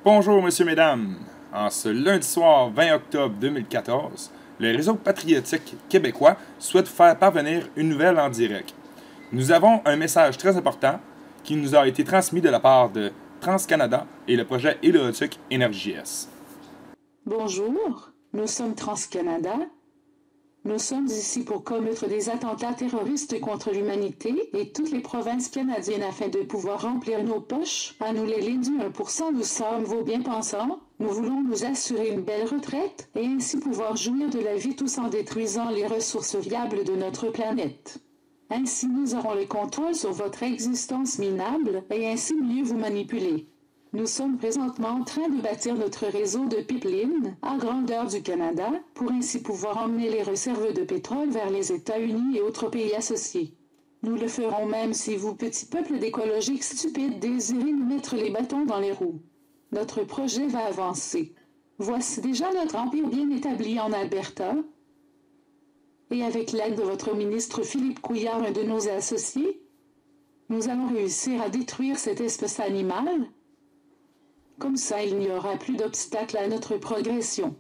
Bonjour, messieurs, mesdames. En ce lundi soir 20 octobre 2014, le réseau patriotique québécois souhaite faire parvenir une nouvelle en direct. Nous avons un message très important qui nous a été transmis de la part de TransCanada et le projet Hydro-Québec Énergie-S. Bonjour, nous sommes TransCanada. Nous sommes ici pour commettre des attentats terroristes contre l'humanité et toutes les provinces canadiennes afin de pouvoir remplir nos poches, annuler les du 1%. Nous sommes vos bien-pensants. Nous voulons nous assurer une belle retraite et ainsi pouvoir jouir de la vie tout en détruisant les ressources viables de notre planète. Ainsi nous aurons le contrôle sur votre existence minable et ainsi mieux vous manipuler. Nous sommes présentement en train de bâtir notre réseau de pipelines à grandeur du Canada pour ainsi pouvoir emmener les réserves de pétrole vers les États-Unis et autres pays associés. Nous le ferons même si vous, petits peuples d'écologiques stupides, désirez nous mettre les bâtons dans les roues. Notre projet va avancer. Voici déjà notre empire bien établi en Alberta. Et avec l'aide de votre ministre Philippe Couillard, un de nos associés, nous allons réussir à détruire cette espèce animale. Comme ça, il n'y aura plus d'obstacles à notre progression.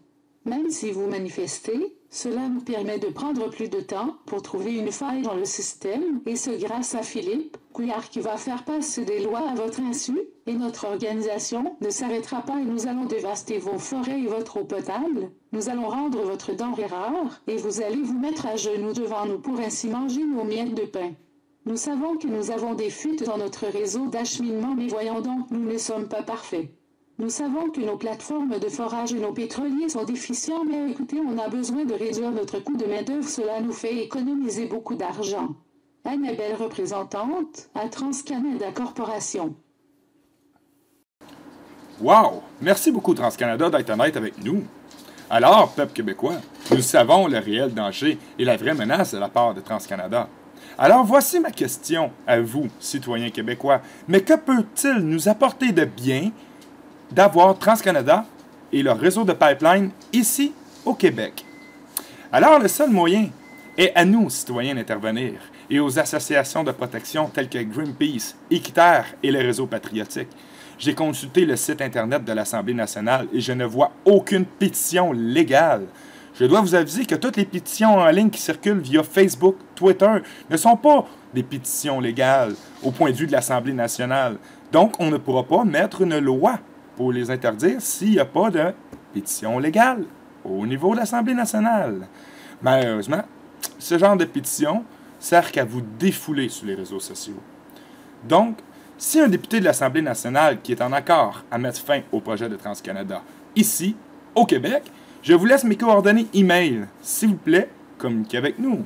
Même si vous manifestez, cela nous permet de prendre plus de temps pour trouver une faille dans le système, et ce grâce à Philippe Couillard qui va faire passer des lois à votre insu, et notre organisation ne s'arrêtera pas et nous allons dévaster vos forêts et votre eau potable, nous allons rendre votre denrée rare, et vous allez vous mettre à genoux devant nous pour ainsi manger nos miettes de pain. Nous savons que nous avons des fuites dans notre réseau d'acheminement, mais voyons donc, nous ne sommes pas parfaits. Nous savons que nos plateformes de forage et nos pétroliers sont déficients, mais écoutez, on a besoin de réduire notre coût de main-d'œuvre. Cela nous fait économiser beaucoup d'argent. Annabelle, représentante à TransCanada Corporation. Wow! Merci beaucoup, TransCanada, d'être honnête avec nous. Alors, peuple québécois, nous savons le réel danger et la vraie menace de la part de TransCanada. Alors, voici ma question à vous, citoyens québécois. Mais que peut-il nous apporter de bien d'avoir TransCanada et leur réseau de pipeline ici au Québec? Alors, le seul moyen est à nous, citoyens, d'intervenir et aux associations de protection telles que Greenpeace, Équiterre et le réseau patriotique. J'ai consulté le site Internet de l'Assemblée nationale et je ne vois aucune pétition légale. Je dois vous aviser que toutes les pétitions en ligne qui circulent via Facebook, Twitter, ne sont pas des pétitions légales au point de vue de l'Assemblée nationale. Donc, on ne pourra pas mettre une loi pour les interdire s'il n'y a pas de pétition légale au niveau de l'Assemblée nationale. Malheureusement, ce genre de pétition sert qu'à vous défouler sur les réseaux sociaux. Donc, si un député de l'Assemblée nationale qui est en accord à mettre fin au projet de TransCanada ici, au Québec, je vous laisse mes coordonnées e-mail. S'il vous plaît, communiquez avec nous.